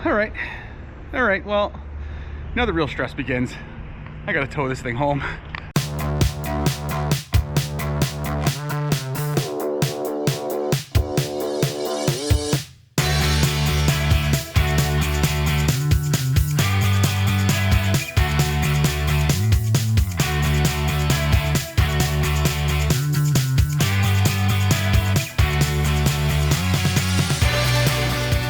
All right, well, now the real stress begins. I gotta tow this thing home.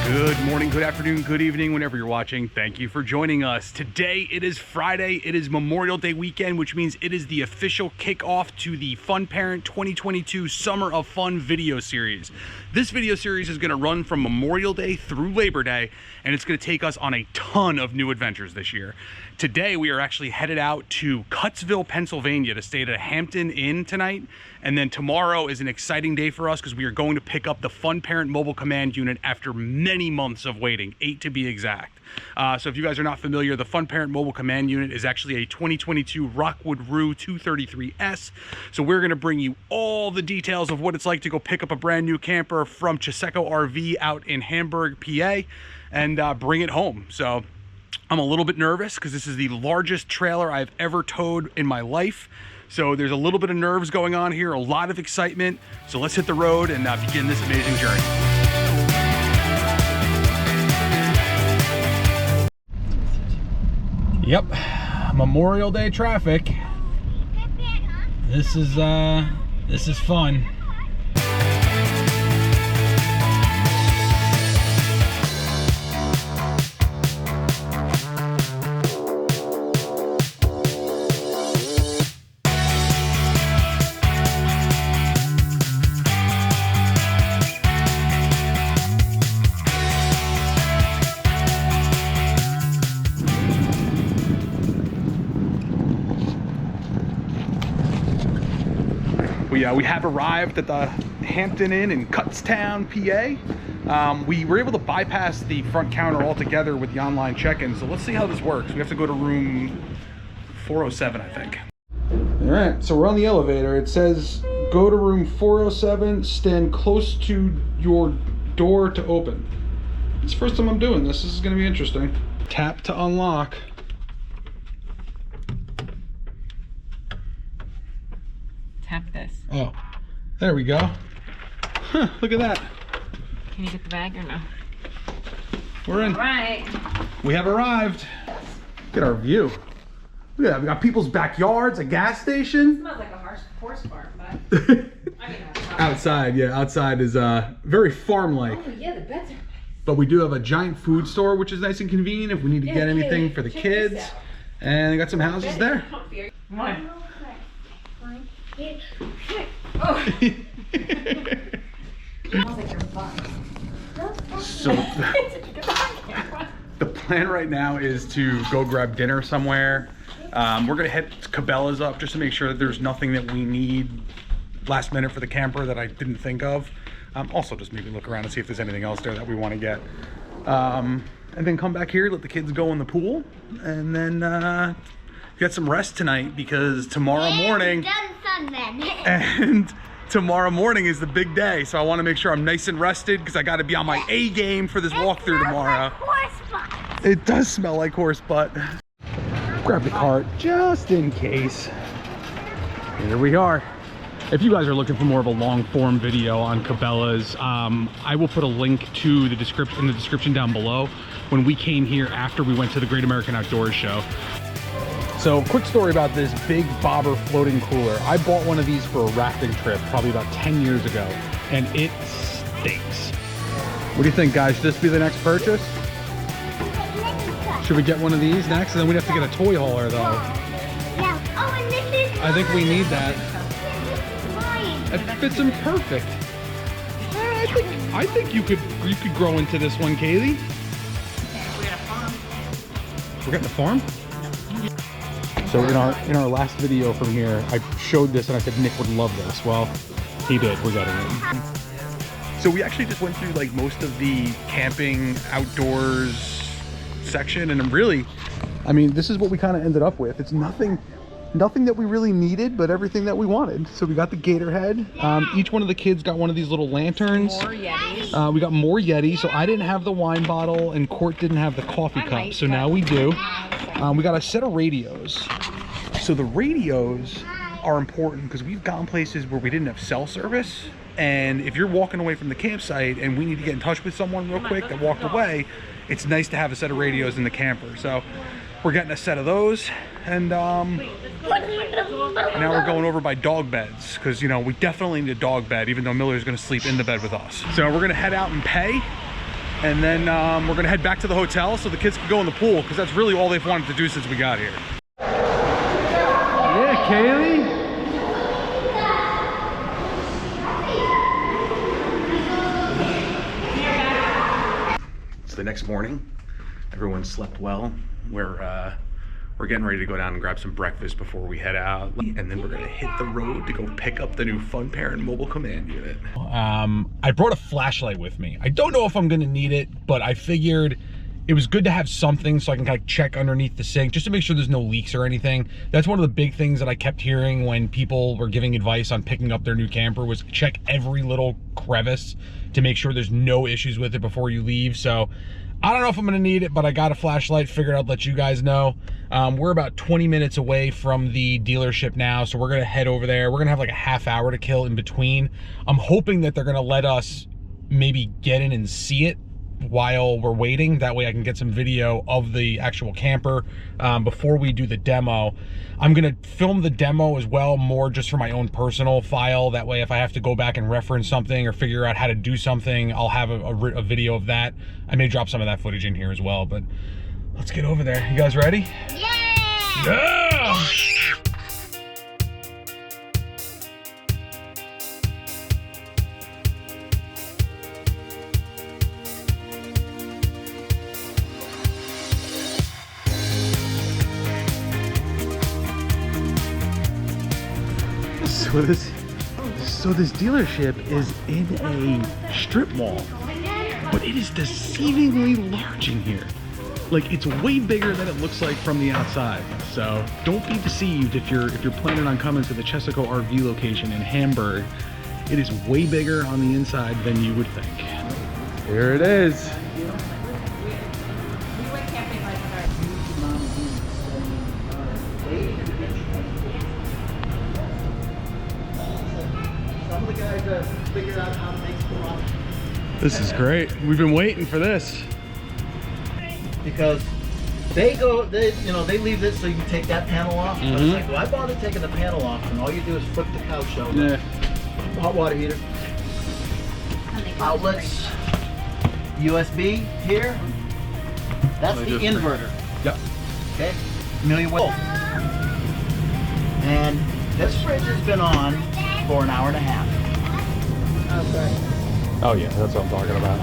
Good morning, good afternoon, good evening, whenever you're watching. Thank you for joining us. Today, it is Friday. It is Memorial Day weekend, which means it is the official kickoff to the Fun Parent 2022 Summer of Fun video series. This video series is going to run from Memorial Day through Labor Day, and it's going to take us on a ton of new adventures this year. Today, we are actually headed out to Cuttsville, Pennsylvania to stay at a Hampton Inn tonight. And then tomorrow is an exciting day for us because we are going to pick up the Fun Parent Mobile Command Unit after many months of waiting, 8 to be exact. So if you guys are not familiar, the Fun Parent Mobile Command Unit is actually a 2022 Rockwood Roo 233s. So we're going to bring you all the details of what it's like to go pick up a brand new camper from Chesaco RV out in Hamburg, PA, and bring it home. So I'm a little bit nervous because this is the largest trailer I've ever towed in my life. So there's a little bit of nerves going on here, a lot of excitement. So let's hit the road and begin this amazing journey. Yep, Memorial Day traffic. This is fun. We have arrived at the Hampton Inn in Kutztown, PA. We were able to bypass the front counter altogether with the online check-in, so let's see how this works. We have to go to room 407, I think. All right, so we're on the elevator. It says, go to room 407, stand close to your door to open. It's the first time I'm doing this. This is gonna be interesting. Tap to unlock. Tap this. Oh, there we go. Huh, look at that. Can you get the bag or no? We're in. All right. We have arrived. Look at our view. Look at that. We got people's backyards, a gas station. It smells like a horse farm, but I mean, outside, yeah, outside is very farm-like. Oh yeah, the beds are nice. But we do have a giant food store, which is nice and convenient if we need to get anything for the kids. And they got some houses there. Come on. Oh. So the plan right now is to go grab dinner somewhere. We're gonna hit Cabela's up just to make sure that there's nothing that we need last minute for the camper that I didn't think of. Also just maybe look around and see if there's anything else there that we want to get. And then come back here, let the kids go in the pool, and then get some rest tonight because tomorrow morning and tomorrow morning is the big day. So I want to make sure I'm nice and rested because I got to be on my A game for this walkthrough tomorrow. It does smell like horse butt. Grab the cart just in case. Here we are. If you guys are looking for more of a long form video on Cabela's, I will put a link to the description down below when we came here after we went to the Great American Outdoors Show. So quick story about this big bobber floating cooler. I bought one of these for a rafting trip probably about 10 years ago, and it stinks. What do you think, guys? Should this be the next purchase? Should we get one of these next? And then we'd have to get a toy hauler though. Yeah. Oh, and this is... I think we need that. It fits him perfect. I think you could grow into this one, Kaylee. We got a farm. We're getting a farm? So in our last video from here, I showed this and I said Nick would love this. Well, he did. We're getting it. So we actually just went through like most of the camping outdoors section, and really, I mean, this is what we kind of ended up with. It's nothing Nothing that we really needed, but everything that we wanted. So we got the gator head. Each one of the kids got one of these little lanterns. More Yetis. We got more Yeti. So I didn't have the wine bottle and Court didn't have the coffee cup. So now we do. We got a set of radios. So the radios are important because we've gone places where we didn't have cell service. And if you're walking away from the campsite and we need to get in touch with someone real quick that walked away, it's nice to have a set of radios in the camper. So we're getting a set of those. And now we're going over by dog beds because, you know, we definitely need a dog bed, even though Miller's going to sleep in the bed with us. So we're going to head out and pay. And then we're going to head back to the hotel so the kids can go in the pool because that's really all they've wanted to do since we got here. Yeah, Kaylee. The next morning, everyone slept well. We're getting ready to go down and grab some breakfast before we head out, and then we're gonna hit the road to go pick up the new Fun Parent mobile command unit. I brought a flashlight with me. I don't know if I'm gonna need it, but I figured it was good to have something so I can kind of check underneath the sink just to make sure there's no leaks or anything. That's one of the big things that I kept hearing when people were giving advice on picking up their new camper was check every little crevice to make sure there's no issues with it before you leave. So I don't know if I'm gonna need it, but I got a flashlight, figured I'd let you guys know. We're about 20 minutes away from the dealership now, so we're gonna head over there. We're gonna have like a half hour to kill in between. I'm hoping that they're gonna let us maybe get in and see it while we're waiting. That way I can get some video of the actual camper before we do the demo. I'm gonna film the demo as well, more just for my own personal file. That way if I have to go back and reference something or figure out how to do something, I'll have a video of that. I may drop some of that footage in here as well, but let's get over there. You guys ready? Yeah! Yeah! So this dealership is in a strip mall, but it is deceivingly large in here. Like, it's way bigger than it looks like from the outside. So don't be deceived if you're planning on coming to the Chesaco RV location in Hamburg. It is way bigger on the inside than you would think. Here it is. We went camping like our Some of the guys have figured out how to make some. This is great. We've been waiting for this. Because they leave this so you can take that panel off. But it's like, why bother taking the panel off and all you do is flip the couch over? Yeah. Hot water heater. Outlets. USB here. That's the inverter. Yep. Okay? Million watt. And this fridge has been on for an hour and a half. Oh yeah, that's what I'm talking about.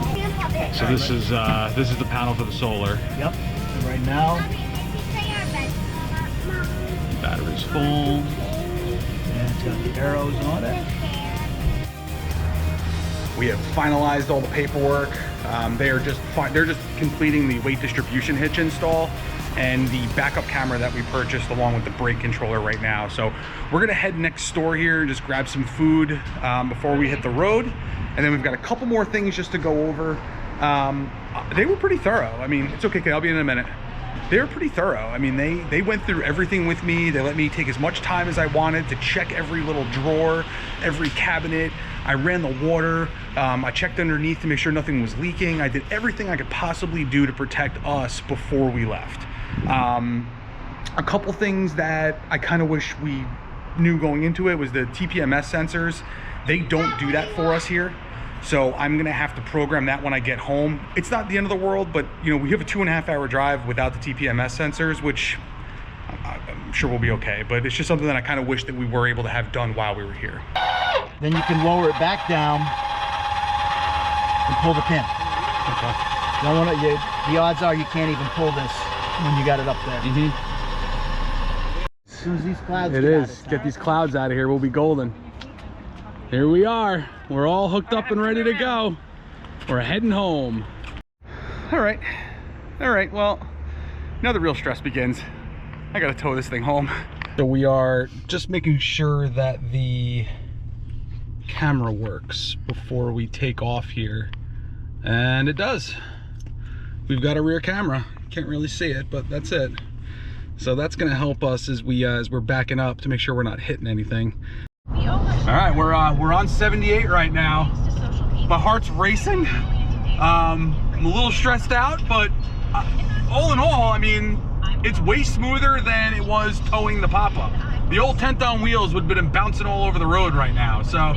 So this is the panel for the solar. Yep. And right now, Battery's full. and it's got the arrows on it. We have finalized all the paperwork. They're just completing the weight distribution hitch install and the backup camera that we purchased along with the brake controller right now. So we're gonna head next door here and just grab some food before we hit the road. And then we've got a couple more things just to go over. They were pretty thorough. I mean, it's okay, Kay, I'll be in a minute. They were pretty thorough. I mean, they went through everything with me. They let me take as much time as I wanted to check every little drawer, every cabinet. I ran the water. I checked underneath to make sure nothing was leaking. I did everything I could possibly do to protect us before we left. A couple things that I kind of wish we knew going into it was the TPMS sensors. They don't do that for us here. So I'm gonna have to program that when I get home. It's not the end of the world, but you know, we have a 2.5 hour drive without the TPMS sensors, which I'm sure we'll be okay. But it's just something that I kind of wish that we were able to have done while we were here. Then you can lower it back down and pull the pin. Okay. You don't want to, the odds are you can't even pull this when you got it up there. As soon as these clouds Get these clouds out of here. We'll be golden. Here we are. We're all hooked up and ready to go. We're heading home. All right. Well, now the real stress begins. I gotta tow this thing home. So we are just making sure that the camera works before we take off here, and it does. We've got a rear camera. Can't really see it, but that's it. So that's gonna help us as we're backing up to make sure we're not hitting anything. All right, we're on 78 right now. My heart's racing. I'm a little stressed out, but all in all, I mean, it's way smoother than it was towing the pop-up. The old tent on wheels would have been bouncing all over the road right now. So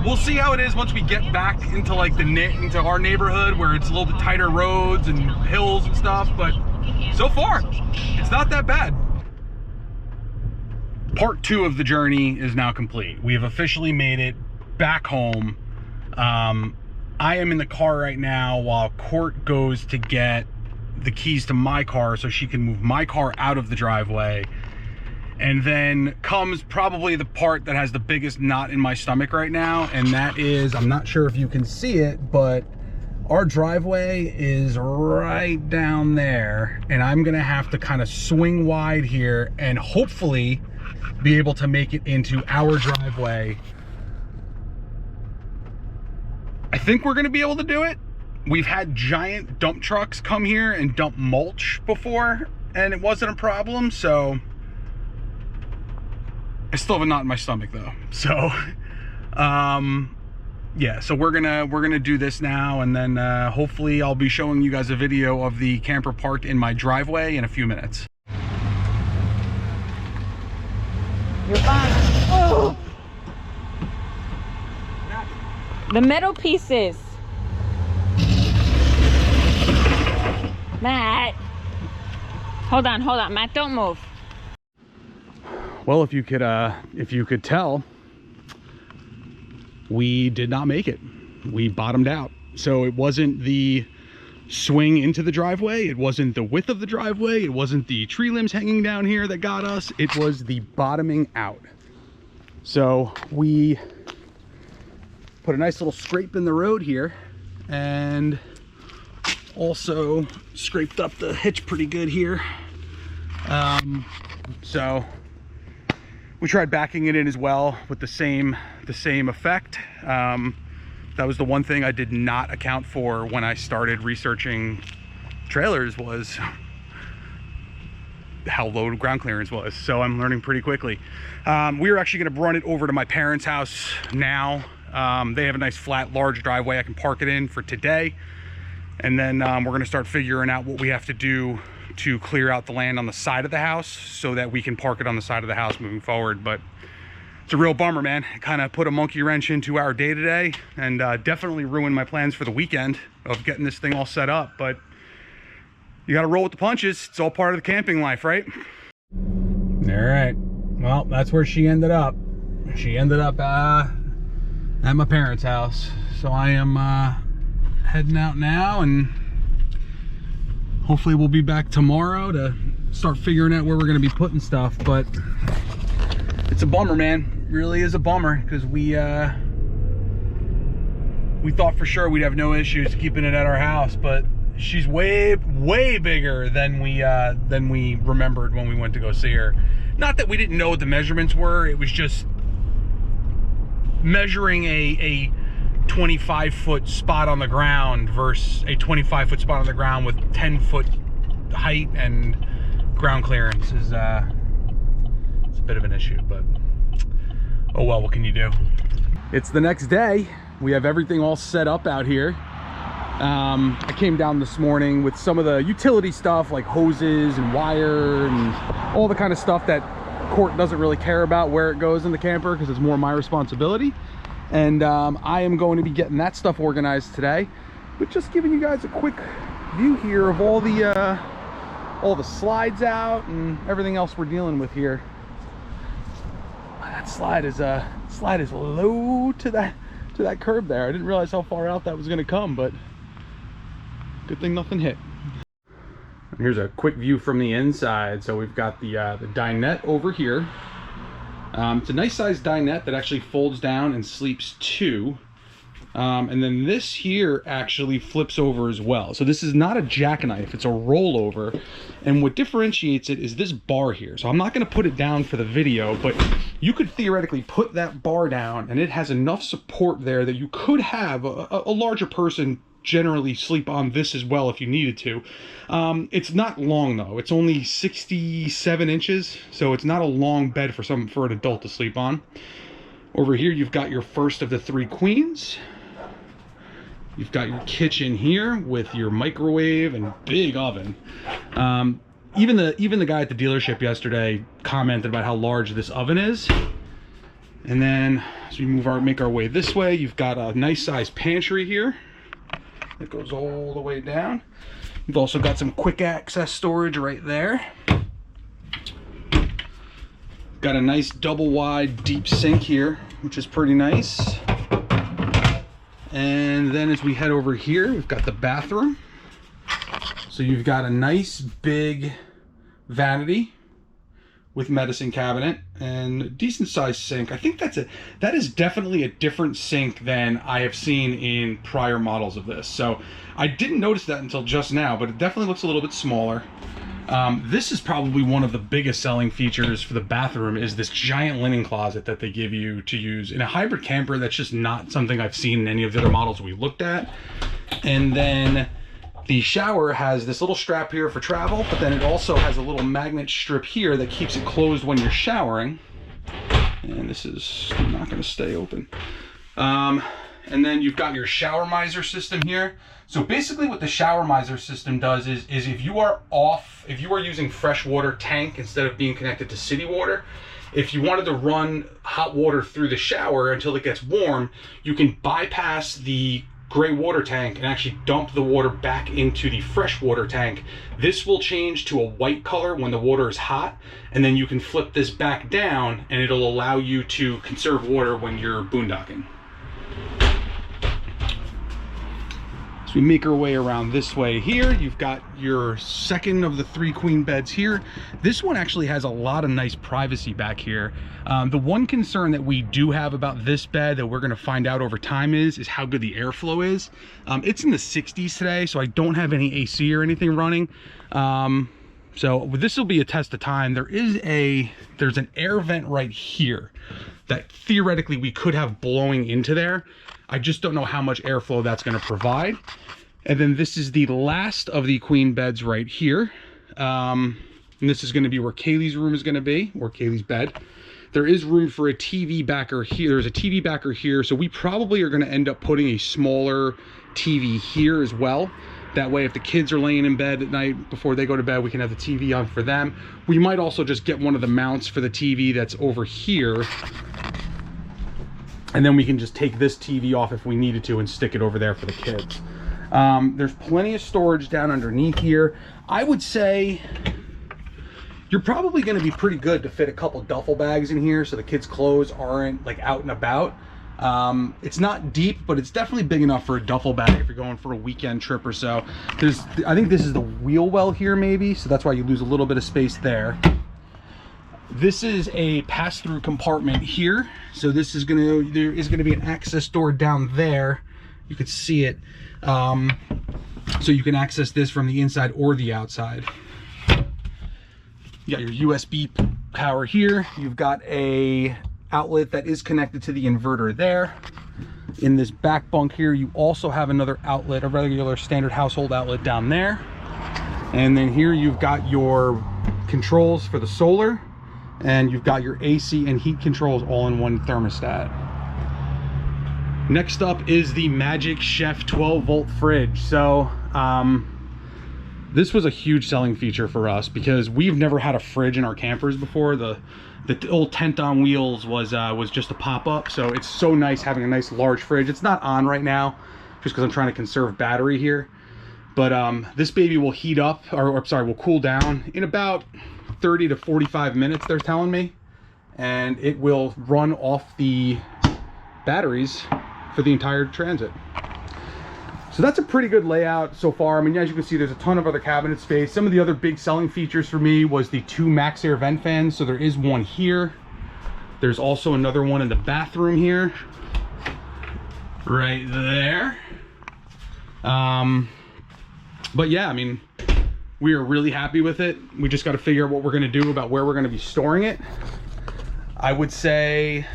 we'll see how it is once we get back into like into our neighborhood where it's a little bit tighter roads and hills and stuff. But so far, it's not that bad. Part 2 of the journey is now complete. We have officially made it back home. I am in the car right now while Court goes to get the keys to my car so she can move my car out of the driveway. And then comes probably the part that has the biggest knot in my stomach right now, and that is, I'm not sure if you can see it, but our driveway is right down there, and I'm gonna have to kind of swing wide here and hopefully be able to make it into our driveway. I think we're gonna be able to do it. We've had giant dump trucks come here and dump mulch before, and it wasn't a problem, so I still have a knot in my stomach though. So, yeah, so we're gonna do this now, and then hopefully I'll be showing you guys a video of the camper parked in my driveway in a few minutes. You're fine. Oh! The metal pieces. Matt. Hold on, Matt, don't move. Well, if you could tell, we did not make it. We bottomed out. So it wasn't the swing into the driveway, it wasn't the width of the driveway, it wasn't the tree limbs hanging down here that got us, it was the bottoming out. So we put a nice little scrape in the road here, and also scraped up the hitch pretty good here. So we tried backing it in as well with the same effect. That was the one thing I did not account for when I started researching trailers, was how low ground clearance was. So I'm learning pretty quickly. We are actually going to run it over to my parents' house now. They have a nice flat large driveway I can park it in for today, and then we're going to start figuring out what we have to do to clear out the land on the side of the house so that we can park it on the side of the house moving forward. But it's a real bummer, man. It kind of put a monkey wrench into our day to day, and definitely ruined my plans for the weekend of getting this thing all set up. But you got to roll with the punches. It's all part of the camping life, right? All right. Well, that's where she ended up. She ended up at my parents' house. So I am heading out now, and hopefully we'll be back tomorrow to start figuring out where we're going to be putting stuff. But it's a bummer, man. It really is a bummer, because we thought for sure we'd have no issues keeping it at our house, but she's way bigger than we remembered when we went to go see her. Not that we didn't know what the measurements were, it was just measuring a 25-foot spot on the ground versus a 25-foot spot on the ground with 10-foot height and ground clearance is it's a bit of an issue, but oh well, what can you do? It's the next day. We have everything all set up out here. I came down this morning with some of the utility stuff like hoses and wire and all the kind of stuff that Court doesn't really care about where it goes in the camper, because it's more my responsibility. And I am going to be getting that stuff organized today, but just giving you guys a quick view here of all the slides out and everything else we're dealing with here. That slide is low to that curb there. I didn't realize how far out that was going to come, but good thing nothing hit. And here's a quick view from the inside. So we've got the dinette over here. It's a nice sized dinette that actually folds down and sleeps two. And then this here actually flips over as well. So this is not a jackknife, it's a rollover. And what differentiates it is this bar here. So I'm not gonna put it down for the video, but you could theoretically put that bar down and it has enough support there that you could have a larger person generally sleep on this as well if you needed to. It's not long though. It's only 67 inches. So it's not a long bed for an adult to sleep on. Over here, you've got your first of the 3 queens. You've got your kitchen here with your microwave and big oven. Even the guy at the dealership yesterday commented about how large this oven is. And then as we make our way this way, you've got a nice sized pantry here that goes all the way down. You've also got some quick access storage right there. Got a nice double wide deep sink here, which is pretty nice. And then as we head over here, we've got the bathroom. So you've got a nice big vanity with medicine cabinet and a decent sized sink. I think that is definitely a different sink than I have seen in prior models of this. So I didn't notice that until just now, but it definitely looks a little bit smaller. This is probably one of the biggest selling features for the bathroom is this giant linen closet that they give you to use in a hybrid camper. That's just not something I've seen in any of the other models we looked at. And then the shower has this little strap here for travel, but then it also has a little magnet strip here that keeps it closed when you're showering. And this is not going to stay open. And then you've got your shower miser system here. So basically what the shower miser system does is if you are using fresh water tank instead of being connected to city water, if you wanted to run hot water through the shower until it gets warm, you can bypass the gray water tank and actually dump the water back into the fresh water tank. This will change to a white color when the water is hot, and then you can flip this back down and it'll allow you to conserve water when you're boondocking. So we make our way around this way here. You've got your second of the 3 queen beds here. This one actually has a lot of nice privacy back here. The one concern that we do have about this bed that we're going to find out over time is how good the airflow is. It's in the 60s today, so I don't have any AC or anything running. So this will be a test of time. There's an air vent right here that theoretically we could have blowing into there. I just don't know how much airflow that's going to provide. And then this is the last of the queen beds right here. And this is going to be where Kaylee's room is going to be, or Kaylee's bed. There is room for a TV backer here. There's a TV backer here. So we probably are going to end up putting a smaller TV here as well. That way, if the kids are laying in bed at night before they go to bed, we can have the TV on for them. We might also just get one of the mounts for the TV that's over here. And then we can just take this TV off if we needed to and stick it over there for the kids. There's plenty of storage down underneath here. I would say you're probably going to be pretty good to fit a couple duffel bags in here so the kids' clothes aren't like out and about. It's not deep, but it's definitely big enough for a duffel bag if you're going for a weekend trip or so. I think this is the wheel well here maybe, so that's why you lose a little bit of space there. This is a pass-through compartment here. So there is gonna be an access door down there. You could see it. So you can access this from the inside or the outside. You got your USB power here. You've got a outlet that is connected to the inverter there. In this back bunk here, you also have another outlet, a regular standard household outlet down there. And then here you've got your controls for the solar, and you've got your AC and heat controls all in one thermostat. Next up is the Magic Chef 12-volt fridge. So this was a huge selling feature for us because we've never had a fridge in our campers before. The old tent on wheels was just a pop-up, so it's so nice having a nice large fridge. It's not on right now just because I'm trying to conserve battery here, but this baby will heat up, or sorry, will cool down in about 30 to 45 minutes, they're telling me, and it will run off the batteries for the entire transit. So that's a pretty good layout so far. I mean, as you can see, there's a ton of other cabinet space. Some of the other big selling features for me was the 2 max air vent fans. So there is one here. There's also another one in the bathroom here. right there. But yeah, I mean, we are really happy with it. We just got to figure out what we're going to do about where we're going to be storing it. I would say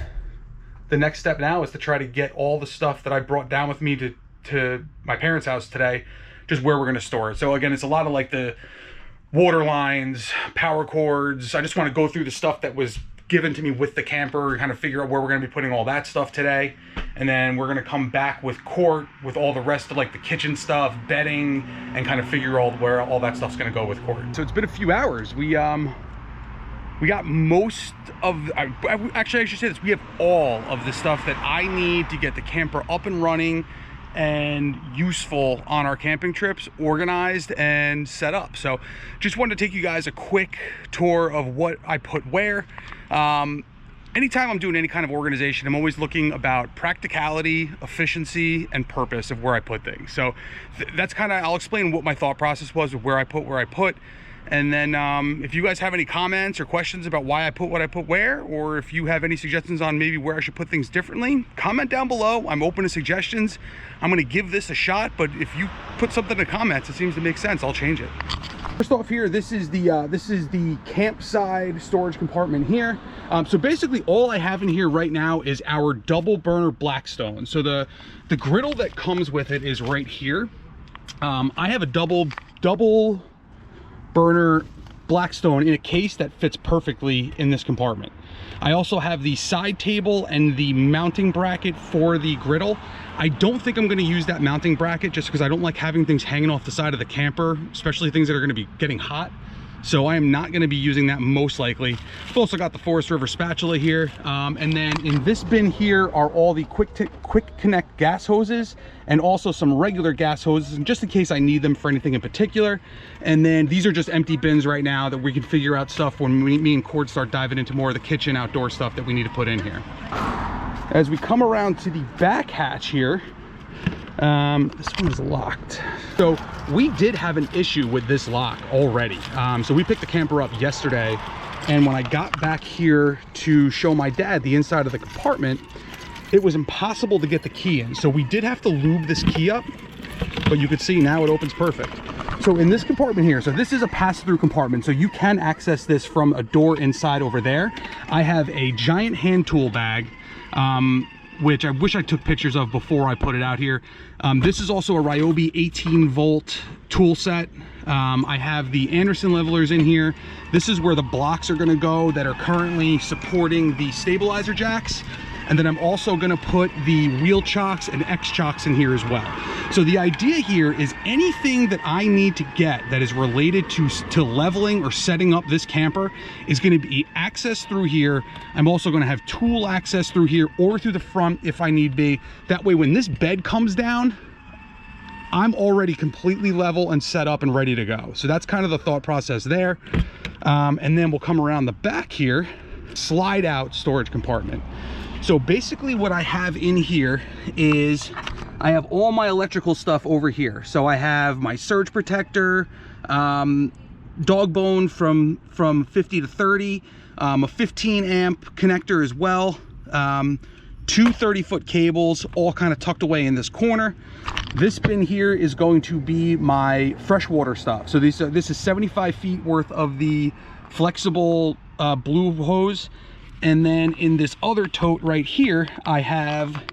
the next step now is to try to get all the stuff that I brought down with me to my parents' house today, just where we're going to store it. So again, it's a lot of like the water lines, power cords. I just want to go through the stuff that was given to me with the camper and kind of figure out where we're going to be putting all that stuff today. And then we're going to come back with court with all the rest of like the kitchen stuff, bedding, and kind of figure out where all that stuff's going to go with court. So it's been a few hours. We got most of, actually I should say this, we have all of the stuff that I need to get the camper up and running and useful on our camping trips, organized and set up. So just wanted to take you guys a quick tour of what I put where. Anytime I'm doing any kind of organization, I'm always looking about practicality, efficiency, and purpose of where I put things. So that's kind of, I'll explain what my thought process was of where I put. And then if you guys have any comments or questions about why I put what I put where, or if you have any suggestions on maybe where I should put things differently, comment down below. I'm open to suggestions. I'm going to give this a shot, but if you put something in the comments, it seems to make sense, I'll change it. First off here, this is the campside storage compartment here. So basically all I have in here right now is our double burner Blackstone. So the griddle that comes with it is right here. I have a double burner Blackstone in a case that fits perfectly in this compartment. I also have the side table and the mounting bracket for the griddle. I don't think I'm going to use that mounting bracket just because I don't like having things hanging off the side of the camper, especially things that are going to be getting hot. So I am not going to be using that most likely. I've also got the Forest River spatula here. And then in this bin here are all the quick connect gas hoses and also some regular gas hoses, and just in case I need them for anything in particular. And then these are just empty bins right now that we can figure out stuff when me and Cord start diving into more of the kitchen outdoor stuff that we need to put in here. As we come around to the back hatch here, this one is locked. So we did have an issue with this lock already. So we picked the camper up yesterday, and when I got back here to show my dad the inside of the compartment, it was impossible to get the key in. So we did have to lube this key up, but you could see now it opens perfect. So in this compartment here, so this is a pass-through compartment, so you can access this from a door inside over there. I have a giant hand tool bag, which I wish I took pictures of before I put it out here. This is also a Ryobi 18-volt tool set. I have the Anderson levelers in here. This is where the blocks are going to go that are currently supporting the stabilizer jacks. And then I'm also going to put the wheel chocks and X chocks in here as well. So the idea here is anything that I need to get that is related to leveling or setting up this camper is going to be access through here. I'm also going to have tool access through here or through the front if I need be. That way when this bed comes down, I'm already completely level and set up and ready to go. So that's kind of the thought process there. And then we'll come around the back here, slide out storage compartment. So basically what I have in here is I have all my electrical stuff over here. So I have my surge protector, dog bone from 50 to 30, a 15 amp connector as well, two 30-foot cables all kind of tucked away in this corner. This bin here is going to be my freshwater stuff. So this is 75 feet worth of the flexible blue hose. And then in this other tote right here, I have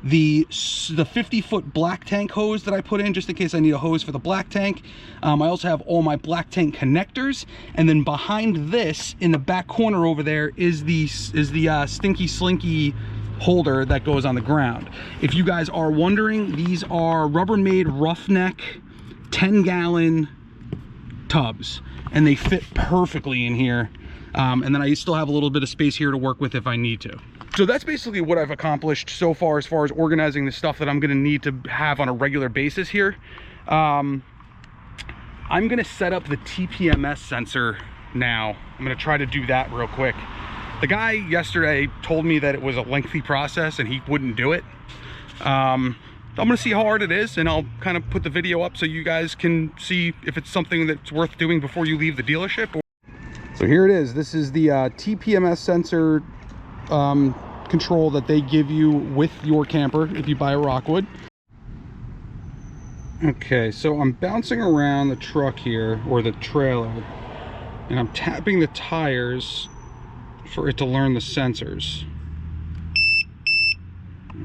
the 50-foot black tank hose that I put in just in case I need a hose for the black tank. I also have all my black tank connectors, and then behind this in the back corner over there is the Stinky Slinky holder that goes on the ground. If you guys are wondering, these are Rubbermaid roughneck 10-gallon tubs, and they fit perfectly in here. And then I still have a little bit of space here to work with if I need to. So that's basically what I've accomplished so far as organizing the stuff that I'm going to need to have on a regular basis here. I'm going to set up the TPMS sensor now. I'm going to try to do that real quick. The guy yesterday told me that it was a lengthy process and he wouldn't do it. I'm going to see how hard it is, and I'll kind of put the video up so you guys can see if it's something that's worth doing before you leave the dealership. So here it is. This is the TPMS sensor control that they give you with your camper if you buy a Rockwood. Okay, so I'm bouncing around the truck here, or the trailer, and I'm tapping the tires for it to learn the sensors.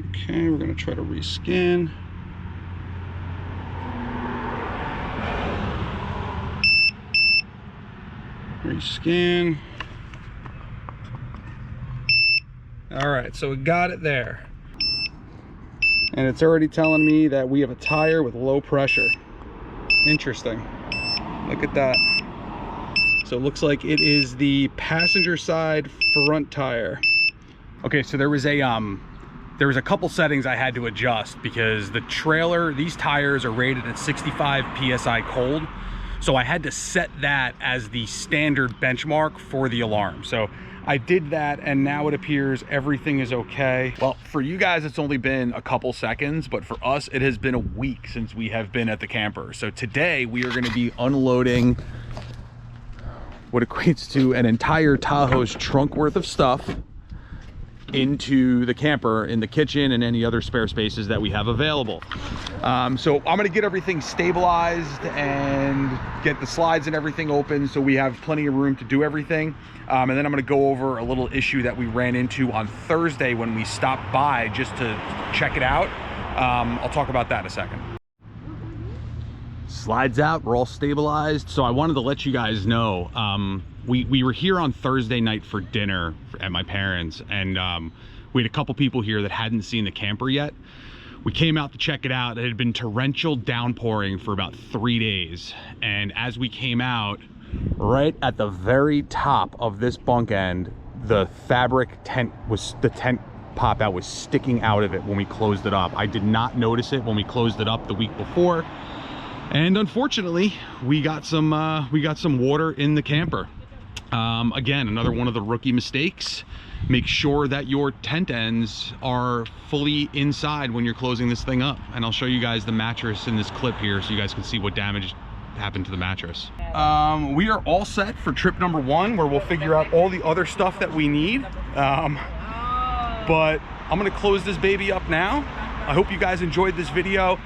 Okay, we're gonna try to reskin. Rescan. All right, so we got it there. And it's already telling me that we have a tire with low pressure. Interesting. Look at that. So it looks like it is the passenger side front tire. Okay, so there was a couple settings I had to adjust because the trailer, these tires are rated at 65 PSI cold. So I had to set that as the standard benchmark for the alarm. So I did that, and now it appears everything is okay. Well, for you guys, it's only been a couple seconds, but for us, it has been a week since we have been at the camper. So today we are going to be unloading what equates to an entire Tahoe's trunk worth of stuff into the camper, in the kitchen and any other spare spaces that we have available. So I'm gonna get everything stabilized and get the slides and everything open so we have plenty of room to do everything. And then I'm gonna go over a little issue that we ran into on Thursday when we stopped by just to check it out. I'll talk about that in a second. Slides out, we're all stabilized. So I wanted to let you guys know, we were here on Thursday night for dinner at my parents', and we had a couple people here that hadn't seen the camper yet. We came out to check it out. It had been torrential downpouring for about 3 days, and as we came out, right at the very top of this bunk end, the tent pop out was sticking out of it when we closed it up. I did not notice it when we closed it up the week before, and unfortunately we got some water in the camper. Again, another one of the rookie mistakes. Make sure that your tent ends are fully inside when you're closing this thing up. And I'll show you guys the mattress in this clip here so you guys can see what damage happened to the mattress. We are all set for trip number 1, where we'll figure out all the other stuff that we need. But I'm gonna close this baby up now. I hope you guys enjoyed this video.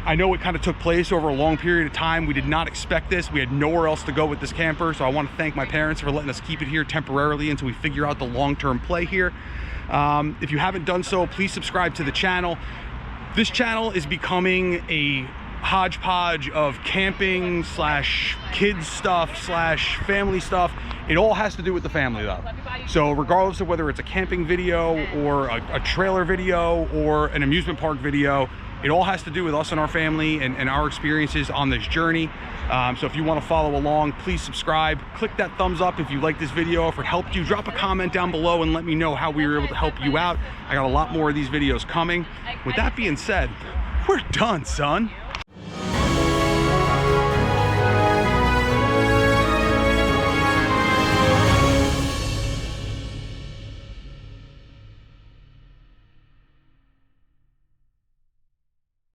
I know it kind of took place over a long period of time. We did not expect this. We had nowhere else to go with this camper, so I want to thank my parents for letting us keep it here temporarily until we figure out the long-term play here. If you haven't done so, please subscribe to the channel. This channel is becoming a hodgepodge of camping slash kids stuff slash family stuff. It all has to do with the family though. So regardless of whether it's a camping video or a trailer video or an amusement park video, it all has to do with us and our family and our experiences on this journey. So if you want to follow along, please subscribe. Click that thumbs up if you like this video. If it helped you, drop a comment down below and let me know how we were able to help you out. I got a lot more of these videos coming. With that being said, we're done, son.